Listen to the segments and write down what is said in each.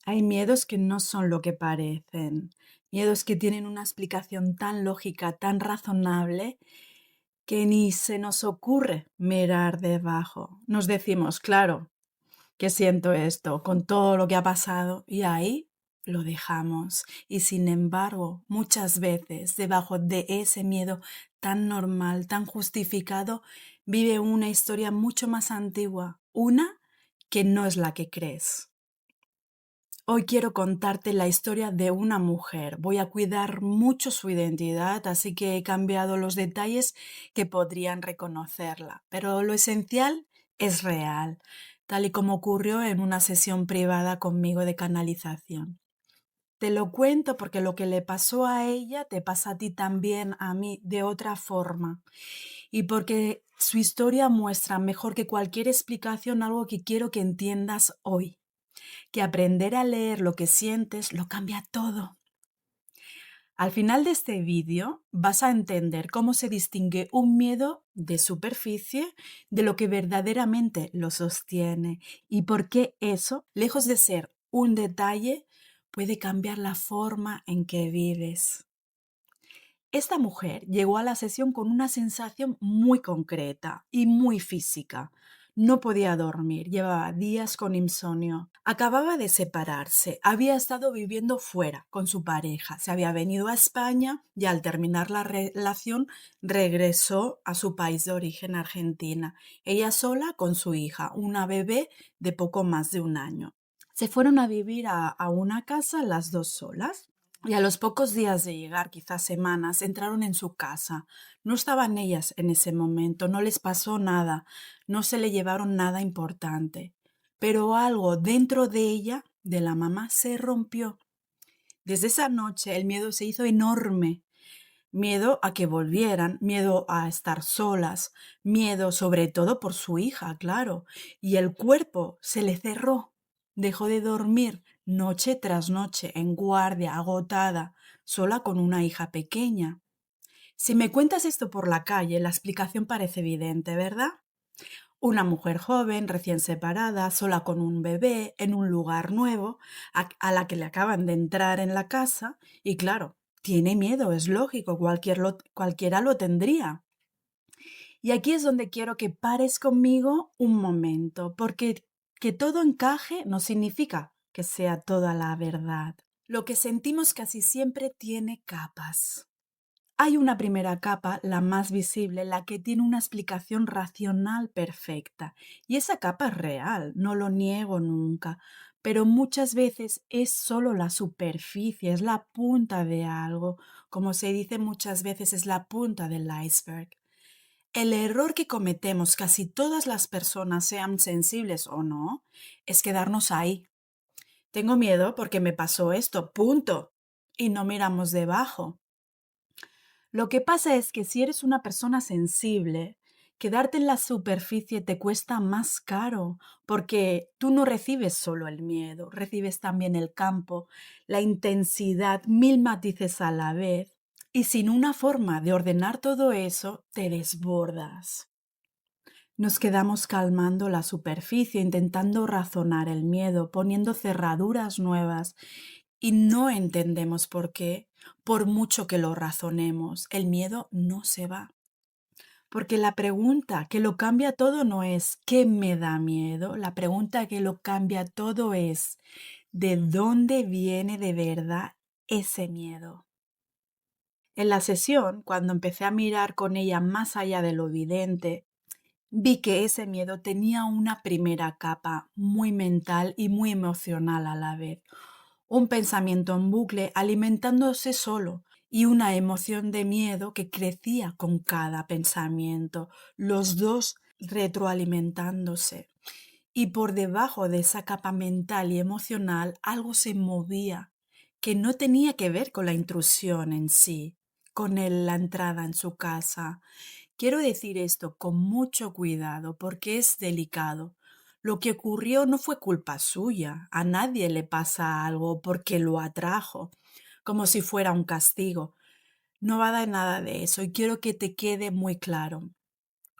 Hay miedos que no son lo que parecen, miedos que tienen una explicación tan lógica, tan razonable, que ni se nos ocurre mirar debajo. Nos decimos, claro, que siento esto con todo lo que ha pasado y ahí lo dejamos. Y sin embargo, muchas veces debajo de ese miedo tan normal, tan justificado, vive una historia mucho más antigua, una que no es la que crees. Hoy quiero contarte la historia de una mujer. Voy a cuidar mucho su identidad, así que he cambiado los detalles que podrían reconocerla. Pero lo esencial es real, tal y como ocurrió en una sesión privada conmigo de canalización. Te lo cuento porque lo que le pasó a ella te pasa a ti también, a mí, de otra forma. Y porque su historia muestra mejor que cualquier explicación algo que quiero que entiendas hoy, que aprender a leer lo que sientes lo cambia todo. Al final de este vídeo vas a entender cómo se distingue un miedo de superficie de lo que verdaderamente lo sostiene y por qué eso, lejos de ser un detalle, puede cambiar la forma en que vives. Esta mujer llegó a la sesión con una sensación muy concreta y muy física. No podía dormir, llevaba días con insomnio. Acababa de separarse, había estado viviendo fuera con su pareja, se había venido a España y al terminar la relación regresó a su país de origen, Argentina. Ella sola con su hija, una bebé de poco más de un año. Se fueron a vivir a una casa las dos solas. Y a los pocos días de llegar, quizás semanas, entraron en su casa. No estaban ellas en ese momento, no les pasó nada, no se le llevaron nada importante. Pero algo dentro de ella, de la mamá, se rompió. Desde esa noche el miedo se hizo enorme. Miedo a que volvieran, miedo a estar solas, miedo sobre todo por su hija, claro. Y el cuerpo se le cerró. Dejó de dormir noche tras noche, en guardia, agotada, sola con una hija pequeña. Si me cuentas esto por la calle, la explicación parece evidente, ¿verdad? Una mujer joven, recién separada, sola con un bebé, en un lugar nuevo, a la que le acaban de entrar en la casa, y claro, tiene miedo, es lógico, cualquiera lo tendría. Y aquí es donde quiero que pares conmigo un momento, porque que todo encaje no significa que sea toda la verdad. Lo que sentimos casi siempre tiene capas. Hay una primera capa, la más visible, la que tiene una explicación racional perfecta. Y esa capa es real, no lo niego nunca, pero muchas veces es solo la superficie, es la punta de algo. Como se dice muchas veces, es la punta del iceberg. El error que cometemos casi todas las personas, sean sensibles o no, es quedarnos ahí. Tengo miedo porque me pasó esto, punto. Y no miramos debajo. Lo que pasa es que si eres una persona sensible, quedarte en la superficie te cuesta más caro, porque tú no recibes solo el miedo, recibes también el campo, la intensidad, mil matices a la vez, y sin una forma de ordenar todo eso, te desbordas. Nos quedamos calmando la superficie, intentando razonar el miedo, poniendo cerraduras nuevas y no entendemos por qué, por mucho que lo razonemos, el miedo no se va. Porque la pregunta que lo cambia todo no es ¿qué me da miedo? La pregunta que lo cambia todo es ¿de dónde viene de verdad ese miedo? En la sesión, cuando empecé a mirar con ella más allá de lo evidente, vi que ese miedo tenía una primera capa muy mental y muy emocional a la vez. Un pensamiento en bucle alimentándose solo y una emoción de miedo que crecía con cada pensamiento, los dos retroalimentándose. Y por debajo de esa capa mental y emocional algo se movía que no tenía que ver con la intrusión en sí, con la entrada en su casa. Quiero decir esto con mucho cuidado porque es delicado. Lo que ocurrió no fue culpa suya. A nadie le pasa algo porque lo atrajo, como si fuera un castigo. No va de nada de eso y quiero que te quede muy claro.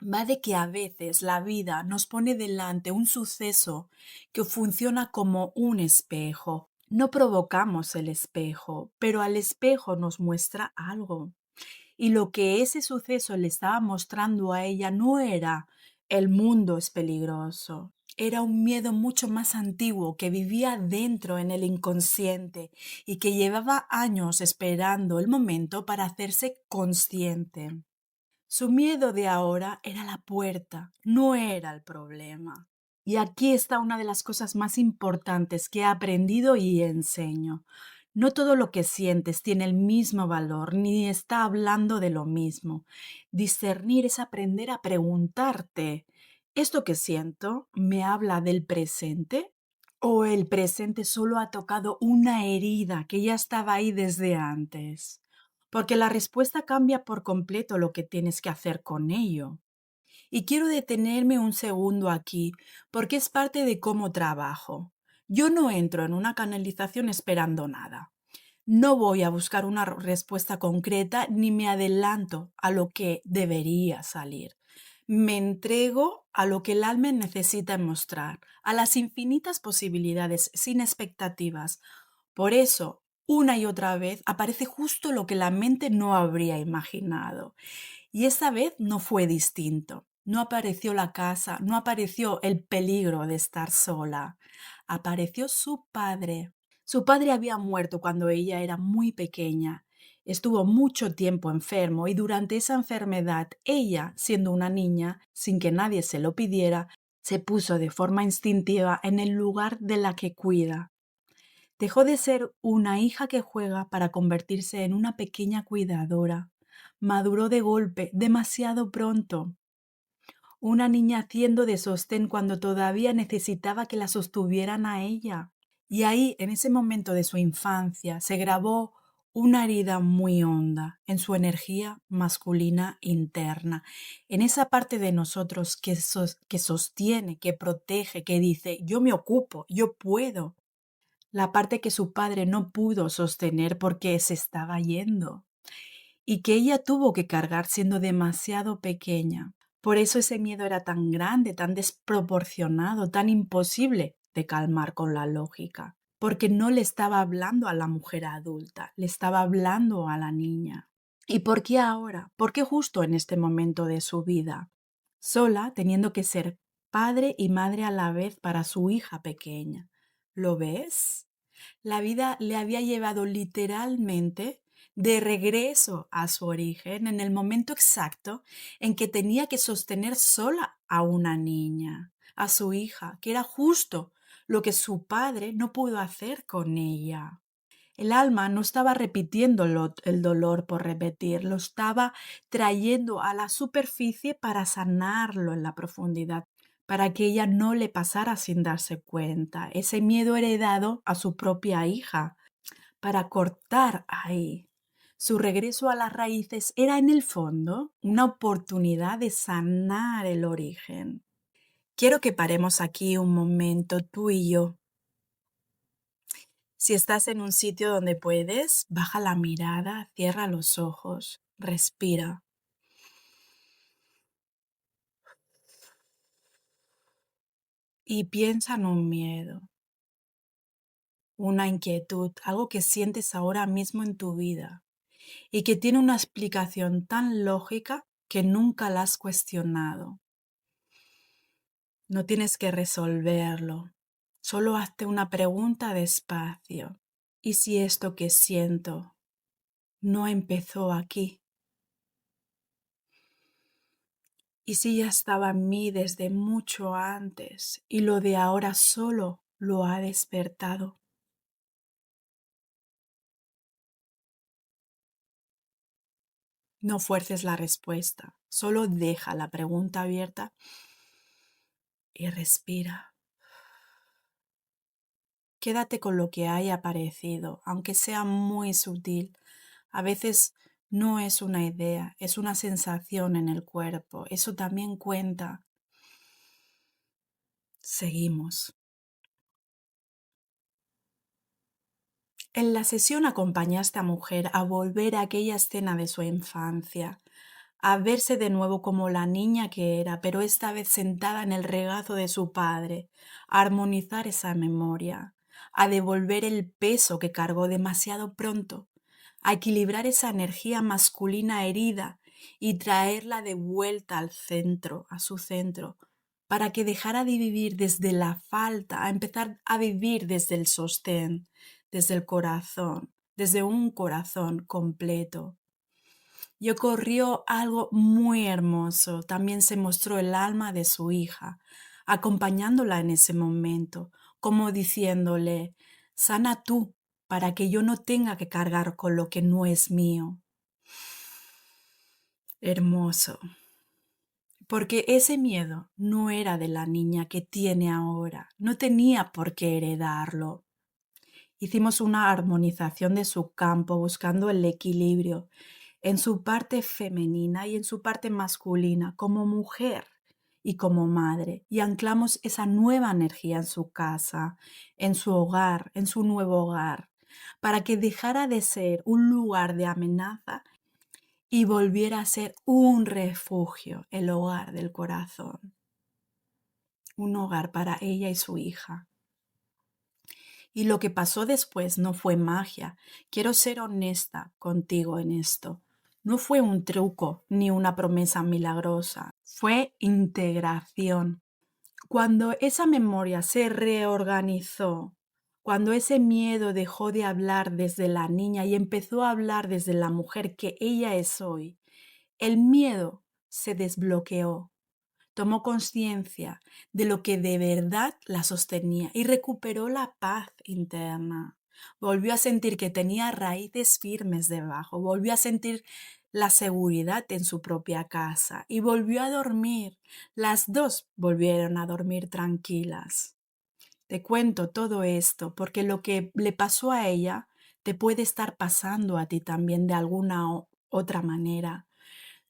Va de que a veces la vida nos pone delante un suceso que funciona como un espejo. No provocamos el espejo, pero al espejo nos muestra algo. Y lo que ese suceso le estaba mostrando a ella no era el mundo es peligroso, era un miedo mucho más antiguo que vivía dentro en el inconsciente y que llevaba años esperando el momento para hacerse consciente. Su miedo de ahora era la puerta, no era el problema. Y aquí está una de las cosas más importantes que he aprendido y enseño. No todo lo que sientes tiene el mismo valor, ni está hablando de lo mismo. Discernir es aprender a preguntarte, ¿esto que siento me habla del presente? ¿O el presente solo ha tocado una herida que ya estaba ahí desde antes? Porque la respuesta cambia por completo lo que tienes que hacer con ello. Y quiero detenerme un segundo aquí, porque es parte de cómo trabajo. Yo no entro en una canalización esperando nada. No voy a buscar una respuesta concreta ni me adelanto a lo que debería salir. Me entrego a lo que el alma necesita mostrar, a las infinitas posibilidades, sin expectativas. Por eso, una y otra vez aparece justo lo que la mente no habría imaginado. Y esta vez no fue distinto. No apareció la casa, no apareció el peligro de estar sola. Apareció su padre. Su padre había muerto cuando ella era muy pequeña. Estuvo mucho tiempo enfermo y durante esa enfermedad ella, siendo una niña, sin que nadie se lo pidiera, se puso de forma instintiva en el lugar de la que cuida. Dejó de ser una hija que juega para convertirse en una pequeña cuidadora. Maduró de golpe, demasiado pronto. Una niña haciendo de sostén cuando todavía necesitaba que la sostuvieran a ella. Y ahí, en ese momento de su infancia, se grabó una herida muy honda en su energía masculina interna, en esa parte de nosotros que sostiene, que protege, que dice, yo me ocupo, yo puedo. La parte que su padre no pudo sostener porque se estaba yendo y que ella tuvo que cargar siendo demasiado pequeña. Por eso ese miedo era tan grande, tan desproporcionado, tan imposible de calmar con la lógica, porque no le estaba hablando a la mujer adulta, le estaba hablando a la niña. ¿Y por qué ahora? ¿Por qué justo en este momento de su vida? Sola, teniendo que ser padre y madre a la vez para su hija pequeña. ¿Lo ves? La vida le había llevado literalmente de regreso a su origen en el momento exacto en que tenía que sostener sola a una niña, a su hija, que era justo lo que su padre no pudo hacer con ella. El alma no estaba repitiendo el dolor por repetir, lo estaba trayendo a la superficie para sanarlo en la profundidad, para que ella no le pasara sin darse cuenta. Ese miedo heredado a su propia hija, para cortar ahí. Su regreso a las raíces era en el fondo una oportunidad de sanar el origen. Quiero que paremos aquí un momento, tú y yo. Si estás en un sitio donde puedes, baja la mirada, cierra los ojos, respira y piensa en un miedo, una inquietud, algo que sientes ahora mismo en tu vida y que tiene una explicación tan lógica que nunca la has cuestionado. No tienes que resolverlo, solo hazte una pregunta despacio. ¿Y si esto que siento no empezó aquí? ¿Y si ya estaba en mí desde mucho antes y lo de ahora solo lo ha despertado? No fuerces la respuesta, solo deja la pregunta abierta y respira. Quédate con lo que haya aparecido, aunque sea muy sutil. A veces no es una idea, es una sensación en el cuerpo. Eso también cuenta. Seguimos. En la sesión acompañé a esta mujer a volver a aquella escena de su infancia, a verse de nuevo como la niña que era, pero esta vez sentada en el regazo de su padre, a armonizar esa memoria, a devolver el peso que cargó demasiado pronto, a equilibrar esa energía masculina herida y traerla de vuelta al centro, a su centro, para que dejara de vivir desde la falta, a empezar a vivir desde el sostén, desde el corazón, desde un corazón completo. Y ocurrió algo muy hermoso. También se mostró el alma de su hija, acompañándola en ese momento, como diciéndole, sana tú, para que yo no tenga que cargar con lo que no es mío. Hermoso. Porque ese miedo no era de la niña que tiene ahora, no tenía por qué heredarlo. Hicimos una armonización de su campo buscando el equilibrio en su parte femenina y en su parte masculina como mujer y como madre, y anclamos esa nueva energía en su casa, en su hogar, en su nuevo hogar, para que dejara de ser un lugar de amenaza y volviera a ser un refugio, el hogar del corazón, un hogar para ella y su hija. Y lo que pasó después no fue magia. Quiero ser honesta contigo en esto. No fue un truco ni una promesa milagrosa. Fue integración. Cuando esa memoria se reorganizó, cuando ese miedo dejó de hablar desde la niña y empezó a hablar desde la mujer que ella es hoy, el miedo se desbloqueó. Tomó conciencia de lo que de verdad la sostenía y recuperó la paz interna. Volvió a sentir que tenía raíces firmes debajo, volvió a sentir la seguridad en su propia casa y volvió a dormir. Las dos volvieron a dormir tranquilas. Te cuento todo esto porque lo que le pasó a ella te puede estar pasando a ti también de alguna otra manera.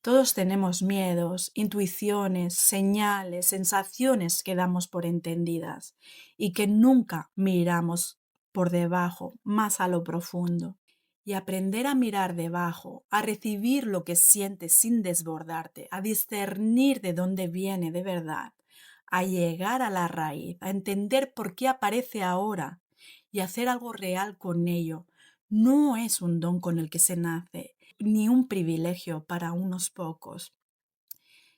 Todos tenemos miedos, intuiciones, señales, sensaciones que damos por entendidas y que nunca miramos por debajo, más a lo profundo. Y aprender a mirar debajo, a recibir lo que sientes sin desbordarte, a discernir de dónde viene de verdad, a llegar a la raíz, a entender por qué aparece ahora y hacer algo real con ello, no es un don con el que se nace, ni un privilegio para unos pocos.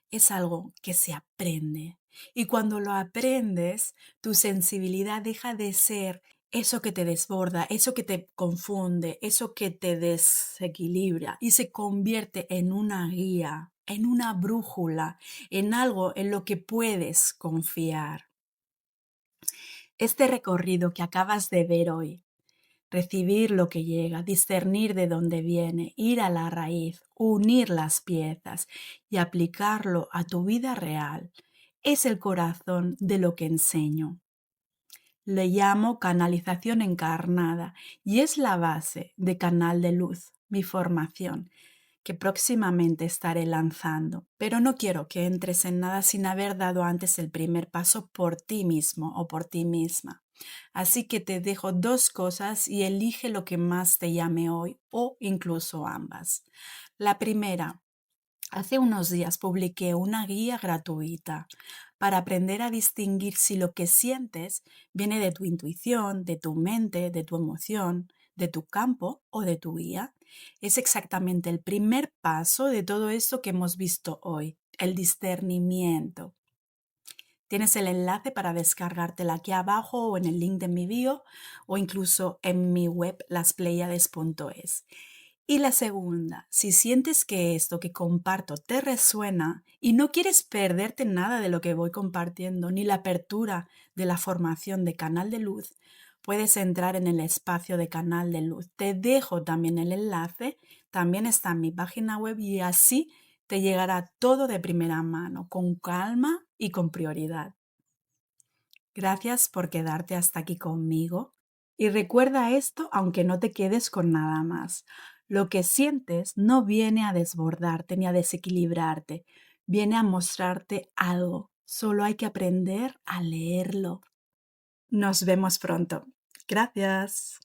Es algo que se aprende. Y cuando lo aprendes, tu sensibilidad deja de ser eso que te desborda, eso que te confunde, eso que te desequilibra y se convierte en una guía, en una brújula, en algo en lo que puedes confiar. Este recorrido que acabas de ver hoy, recibir lo que llega, discernir de dónde viene, ir a la raíz, unir las piezas y aplicarlo a tu vida real, es el corazón de lo que enseño. Le llamo canalización encarnada y es la base de Canal de Luz, mi formación, que próximamente estaré lanzando. Pero no quiero que entres en nada sin haber dado antes el primer paso por ti mismo o por ti misma. Así que te dejo dos cosas y elige lo que más te llame hoy o incluso ambas. La primera, hace unos días publiqué una guía gratuita para aprender a distinguir si lo que sientes viene de tu intuición, de tu mente, de tu emoción, de tu campo o de tu guía. Es exactamente el primer paso de todo esto que hemos visto hoy, el discernimiento. Tienes el enlace para descargártela aquí abajo o en el link de mi bio o incluso en mi web laspleiades.es. Y la segunda, si sientes que esto que comparto te resuena y no quieres perderte nada de lo que voy compartiendo ni la apertura de la formación de Canal de Luz, puedes entrar en el espacio de Canal de Luz. Te dejo también el enlace, también está en mi página web y así te llegará todo de primera mano, con calma y con prioridad. Gracias por quedarte hasta aquí conmigo y recuerda esto aunque no te quedes con nada más. Lo que sientes no viene a desbordarte ni a desequilibrarte, viene a mostrarte algo. Solo hay que aprender a leerlo. Nos vemos pronto. Gracias.